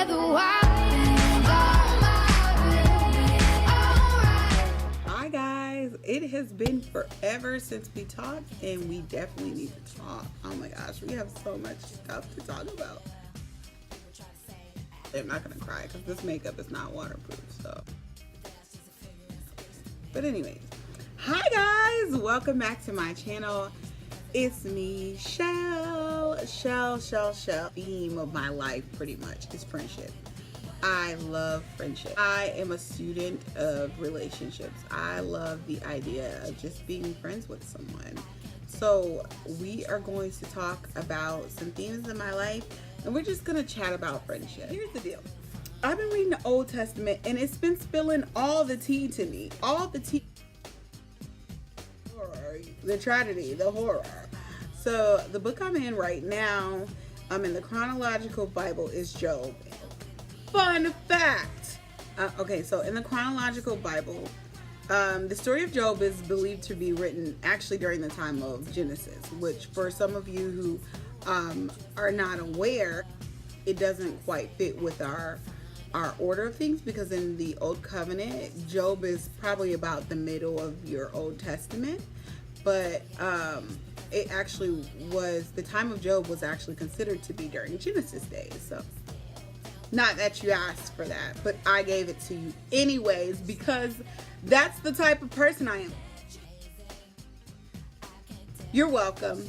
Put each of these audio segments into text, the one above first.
the wild. Alright. Hi guys, it has been forever since we talked, and we definitely need to talk. Oh my gosh, we have so much stuff to talk about. I'm not gonna cry because this makeup is not waterproof, so. But anyways, hi guys, welcome back to my channel. It's me, Shell. Theme of my life pretty much is friendship. I love friendship. I am a student of relationships. I love the idea of just being friends with someone. So we are going to talk about some themes in my life, and we're just gonna chat about friendship. Here's the deal. I've been reading the Old Testament, and it's been spilling all the tea to me. All the tea. Horror, the tragedy, the horror. So the book I'm in right now, I'm in the chronological Bible, is Job. Fun fact. Okay, so in the chronological Bible, the story of Job is believed to be written actually during the time of Genesis, which for some of you who are not aware, it doesn't quite fit with our order of things, because in the Old Covenant, Job is probably about the middle of your Old Testament, but it actually was, the time of Job was actually considered to be during Genesis days. So not that you asked for that, but I gave it to you anyways, because that's the type of person I am. You're welcome.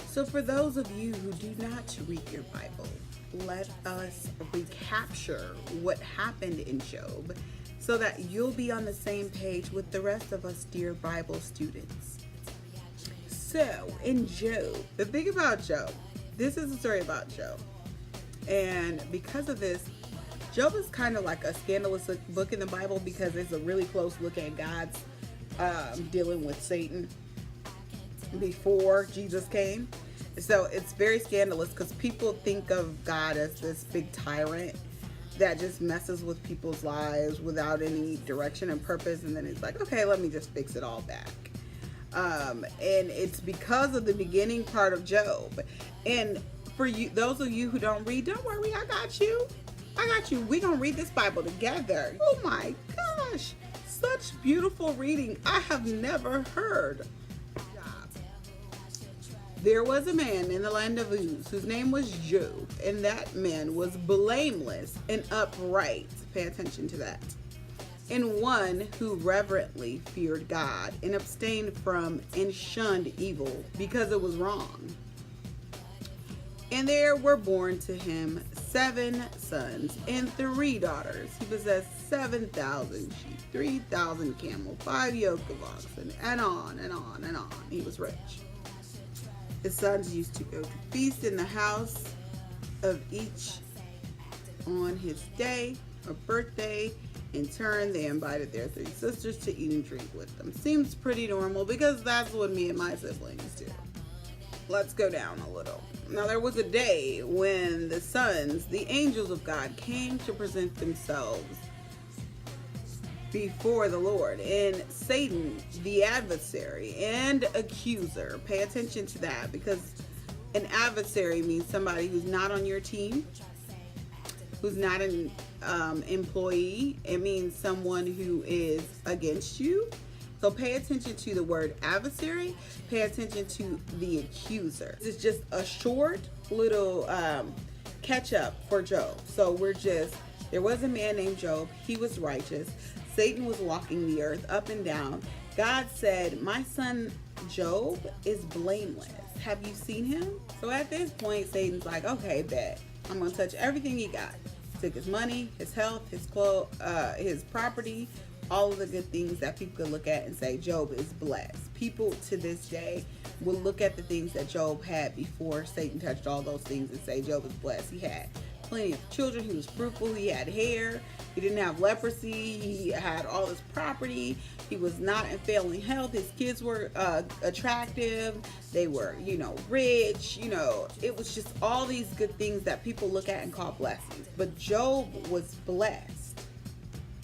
So for those of you who do not read your Bible, let us recapture what happened in Job so that you'll be on the same page with the rest of us dear Bible students. So in Job, the thing about Job, this is a story about Job. And because of this, Job is kind of like a scandalous book in the Bible, because it's a really close look at God's dealing with Satan before Jesus came. So it's very scandalous because people think of God as this big tyrant that just messes with people's lives without any direction and purpose, and then it's like, okay, let me just fix it all back. And it's because of the beginning part of Job. And for you, those of you who don't read, don't worry, I got you. We're gonna read this Bible together. Oh my gosh, such beautiful reading. I have never heard. There was a man in the land of Uz whose name was Job, and that man was blameless and upright. Pay attention to that. And one who reverently feared God and abstained from and shunned evil because it was wrong. And there were born to him 7 sons and 3 daughters. He possessed 7,000 sheep, 3,000 camels, 5 yoke of oxen, and on and on and on. He was rich. His sons used to go to feast in the house of each on his day or birthday. In turn, they invited their 3 sisters to eat and drink with them. Seems pretty normal, because that's what me and my siblings do. Let's go down a little. Now there was a day when the sons, the angels of God, came to present themselves before the Lord, and Satan, the adversary and accuser, pay attention to that, because an adversary means somebody who's not on your team, who's not an employee. It means someone who is against you. So pay attention to the word adversary. Pay attention to the accuser. This is just a short little catch up for Job. So there was a man named Job. He was righteous. Satan was walking the earth up and down. God said, my son Job is blameless. Have you seen him? So at this point, Satan's like, okay, bet. I'm going to touch everything he got. Took his money, his health, his clothes, his property, all of the good things that people could look at and say Job is blessed. People to this day will look at the things that Job had before Satan touched all those things and say Job is blessed. He had plenty of children, he was fruitful, he had hair, he didn't have leprosy, he had all his property, he was not in failing health, his kids were attractive, they were, rich, it was just all these good things that people look at and call blessings. But Job was blessed,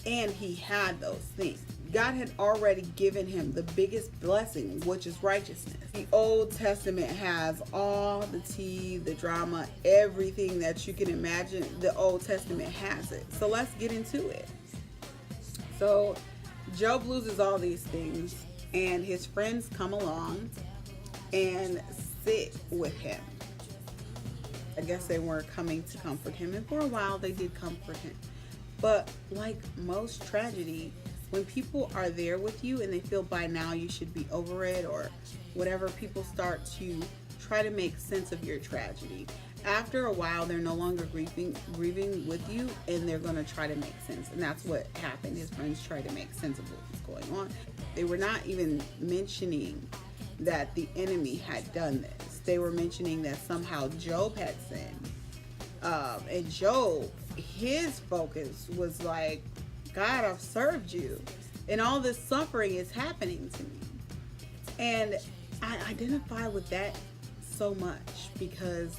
and he had those things. God had already given him the biggest blessing, which is righteousness. The Old Testament has all the tea, the drama, everything that you can imagine. The Old Testament has it. So let's get into it. So Job loses all these things, and his friends come along and sit with him. I guess they were coming to comfort him, and for a while they did comfort him. But like most tragedy, when people are there with you and they feel by now you should be over it or whatever, people start to try to make sense of your tragedy. After a while, they're no longer grieving with you, and they're going to try to make sense. And that's what happened. His friends tried to make sense of what was going on. They were not even mentioning that the enemy had done this. They were mentioning that somehow Job had sinned. And Job, his focus was like, God, I've served you, and all this suffering is happening to me. And I identify with that so much because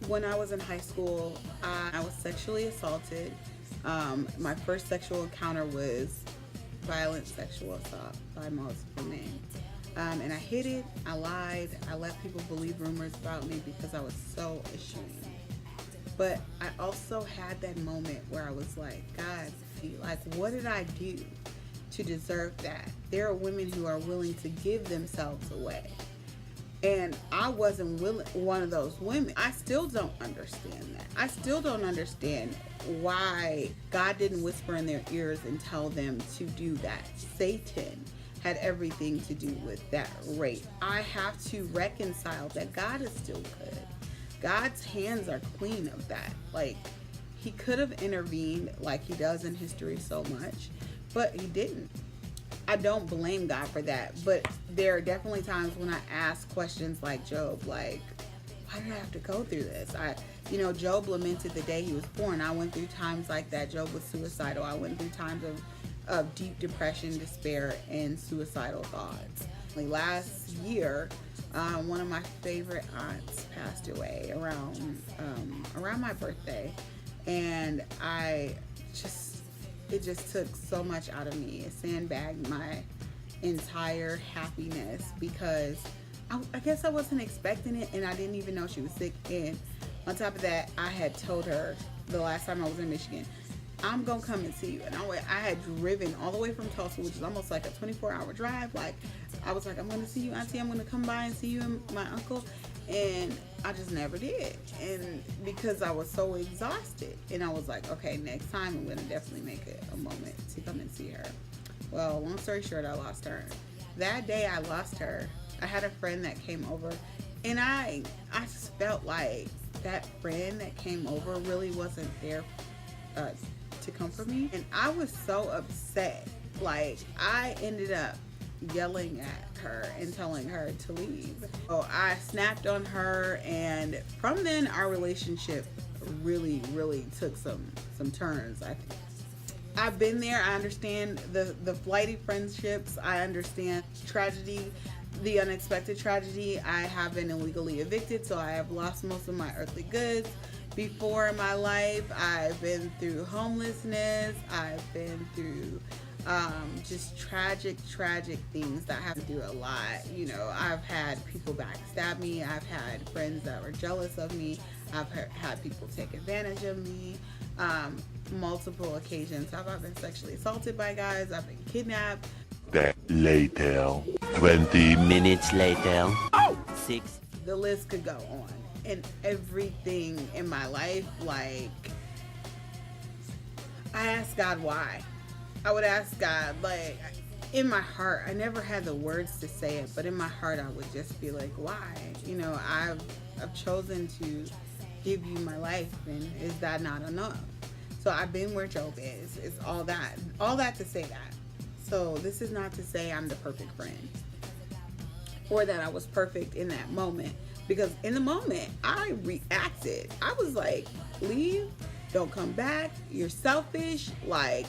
when I was in high school, I was sexually assaulted. My first sexual encounter was violent sexual assault by multiple men. And I hid it, I lied, I let people believe rumors about me because I was so ashamed. But I also had that moment where I was like, God, like, what did I do to deserve that? There are women who are willing to give themselves away. And I wasn't one of those women. I still don't understand that. I still don't understand why God didn't whisper in their ears and tell them to do that. Satan had everything to do with that rape. I have to reconcile that God is still good. God's hands are clean of that. Like, he could have intervened like he does in history so much, but he didn't. I don't blame God for that, but there are definitely times when I ask questions like Job, like, why did I have to go through this? Job lamented the day he was born. I went through times like that. Job was suicidal. I went through times of deep depression, despair, and suicidal thoughts. Last year, one of my favorite aunts passed away around my birthday, and it just took so much out of me. It sandbagged my entire happiness because I guess I wasn't expecting it, and I didn't even know she was sick. And on top of that, I had told her the last time I was in Michigan, I'm gonna come and see you. And I had driven all the way from Tulsa, which is almost like a 24-hour drive. Like, I was like, I'm gonna see you, Auntie. I'm gonna come by and see you and my uncle. And I just never did. And because I was so exhausted, and I was like, okay, next time I'm gonna definitely make it a moment to come and see her. Well, long story short, I lost her. That day I lost her, I had a friend that came over, and I just felt like that friend that came over really wasn't there to comfort me. And I was so upset. Like, I ended up yelling at her and telling her to leave. So I snapped on her, and from then our relationship really took some turns. I think I've been there. I understand the flighty friendships. I understand tragedy, the unexpected tragedy. I have been illegally evicted, so I have lost most of my earthly goods. Before in my life, I've been through homelessness. I've been through just tragic things that I have been through a lot. I've had people backstab me. I've had friends that were jealous of me. I've had people take advantage of me. Multiple occasions. I've been sexually assaulted by guys. I've been kidnapped. That later, 20 minutes later, 6. The list could go on. And everything in my life, like, I asked God why. I would ask God, like, in my heart, I never had the words to say it, but in my heart I would just be like, why? I've chosen to give you my life, and is that not enough? So I've been where Job is. It's all that to say that. So this is not to say I'm the perfect friend or that I was perfect in that moment, because in the moment I reacted. I was like, leave, don't come back, you're selfish, like,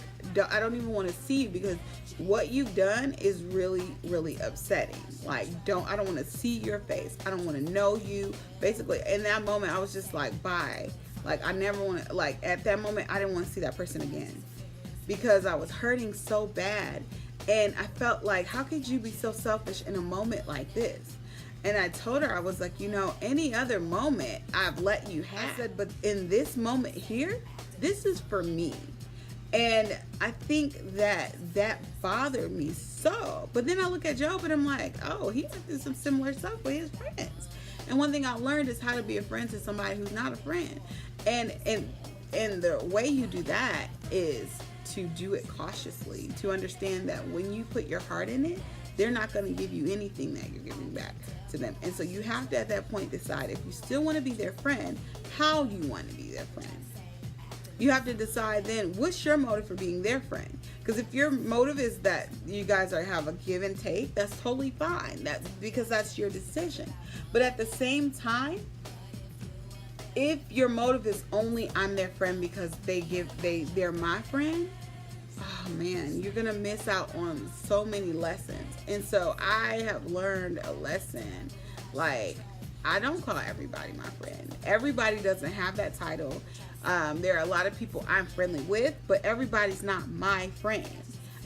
I don't even want to see you because what you've done is really upsetting. Like, I don't want to see your face, I don't want to know you. Basically in that moment I was just like, bye. Like, I never want to, like, at that moment I didn't want to see that person again. because I was hurting so bad. And I felt like, how could you be so selfish in a moment like this? And I told her, I was like, any other moment I've let you have. I said, but in this moment here, this is for me. And I think that bothered me so. But then I look at Job and I'm like, oh, he went through some similar stuff with his friends. And one thing I learned is how to be a friend to somebody who's not a friend. And the way you do that is to do it cautiously, to understand that when you put your heart in it, they're not going to give you anything that you're giving back to them. And so you have to, at that point, decide if you still want to be their friend, how you want to be their friend. You have to decide then, what's your motive for being their friend? Because if your motive is that you guys have a give and take, that's totally fine. Because that's your decision. But at the same time, if your motive is only I'm their friend because they're my friend, oh man, you're gonna miss out on so many lessons. And so I have learned a lesson. Like, I don't call everybody my friend. Everybody doesn't have that title. There are a lot of people I'm friendly with, but everybody's not my friend.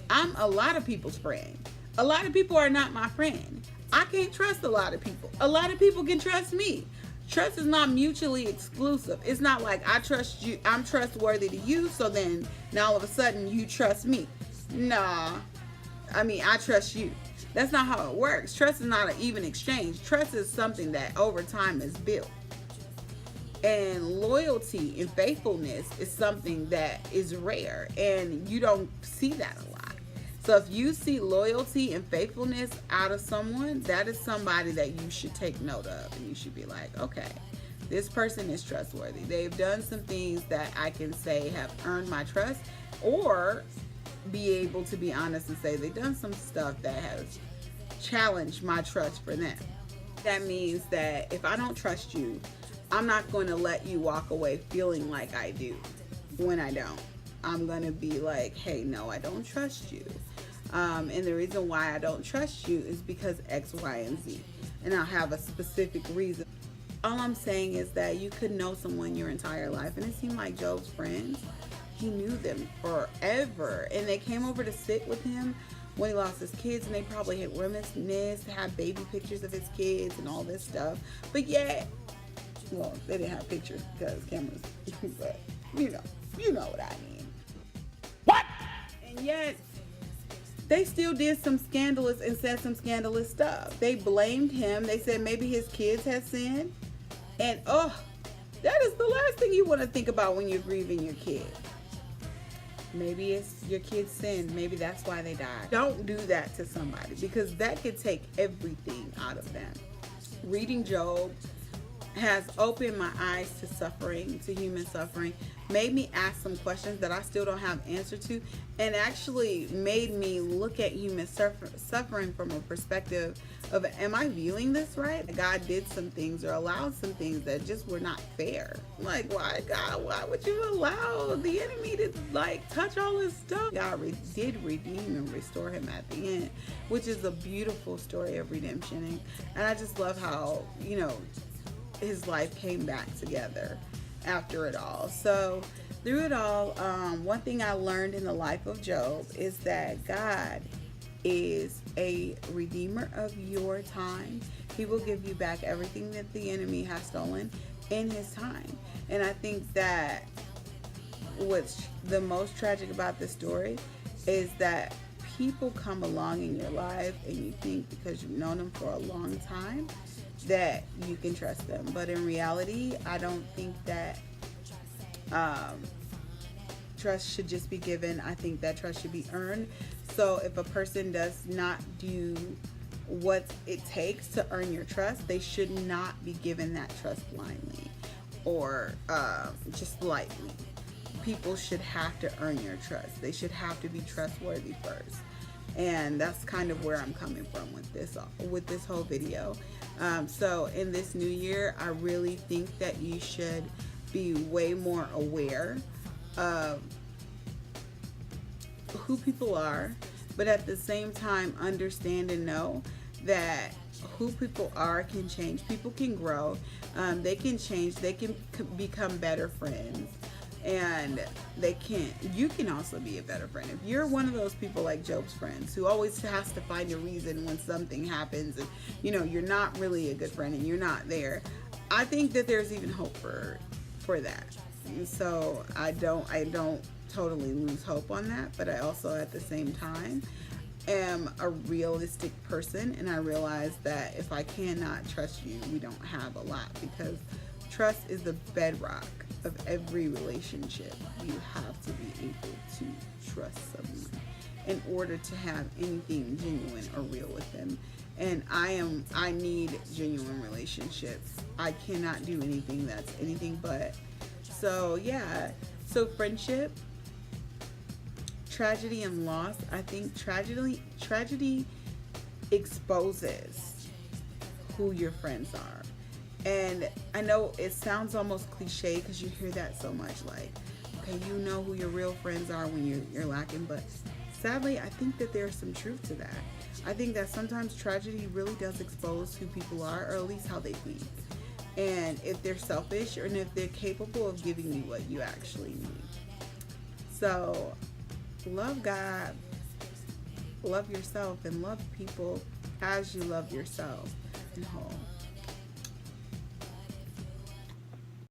I'm a lot of people's friend. A lot of people are not my friend. I can't trust a lot of people. A lot of people can trust me. Trust is not mutually exclusive. It's not like I trust you, I'm trustworthy to you, so then now all of a sudden you trust me. Nah. I trust you. That's not how it works. Trust is not an even exchange. Trust is something that over time is built. And loyalty and faithfulness is something that is rare, and you don't see that a lot. So if you see loyalty and faithfulness out of someone, that is somebody that you should take note of, and you should be like, okay, this person is trustworthy. They've done some things that I can say have earned my trust, or be able to be honest and say they've done some stuff that has challenged my trust for them. That means that if I don't trust you, I'm not going to let you walk away feeling like I do when I don't. I'm going to be like, hey, no, I don't trust you. And the reason why I don't trust you is because X, Y, and Z. And I'll have a specific reason. All I'm saying is that you could know someone your entire life. And it seemed like Job's friends, he knew them forever. And they came over to sit with him when he lost his kids. And they probably had reminisced, had baby pictures of his kids and all this stuff. But yet, well, they didn't have pictures because cameras. But, you know what I mean. What? And yet, they still did some scandalous and said some scandalous stuff. They blamed him. They said maybe his kids had sinned. And that is the last thing you want to think about when you're grieving your kid. Maybe it's your kid's sin. Maybe that's why they died. Don't do that to somebody, because that could take everything out of them. Reading Job has opened my eyes to suffering, to human suffering, made me ask some questions that I still don't have answer to, and actually made me look at human suffering from a perspective of, am I viewing this right? God did some things or allowed some things that just were not fair. Like, why, God, why would you allow the enemy to touch all his stuff? God did redeem and restore him at the end, which is a beautiful story of redemption. And I just love how, his life came back together after it all. So through it all, one thing I learned in the life of Job is that God is a redeemer of your time. He will give you back everything that the enemy has stolen in his time. And I think that what's the most tragic about this story is that people come along in your life and you think because you've known them for a long time that you can trust them. But in reality, I don't think that trust should just be given. I think that trust should be earned. So if a person does not do what it takes to earn your trust, they should not be given that trust blindly or just lightly. People should have to earn your trust. They should have to be trustworthy first. And that's kind of where I'm coming from with this whole video. So in this new year, I really think that you should be way more aware of who people are, but at the same time understand and know that who people are can change. People can grow, they can change, they can become better friends. and they can't. You can also be a better friend. If you're one of those people like Job's friends who always has to find a reason when something happens, and you're not really a good friend and you're not there, I think that there's even hope for that. And so I don't totally lose hope on that, but I also at the same time am a realistic person, and I realize that if I cannot trust you, we don't have a lot, because trust is the bedrock of every relationship. You have to be able to trust someone in order to have anything genuine or real with them. And I need genuine relationships. I cannot do anything that's anything but. So yeah, so friendship, tragedy and loss. I think tragedy exposes who your friends are. And I know it sounds almost cliche because you hear that so much, like, okay, you know who your real friends are when you're lacking, but sadly, I think that there's some truth to that. I think that sometimes tragedy really does expose who people are, or at least how they think. And if they're selfish, or if they're capable of giving you what you actually need. So, love God, love yourself, and love people as you love yourself.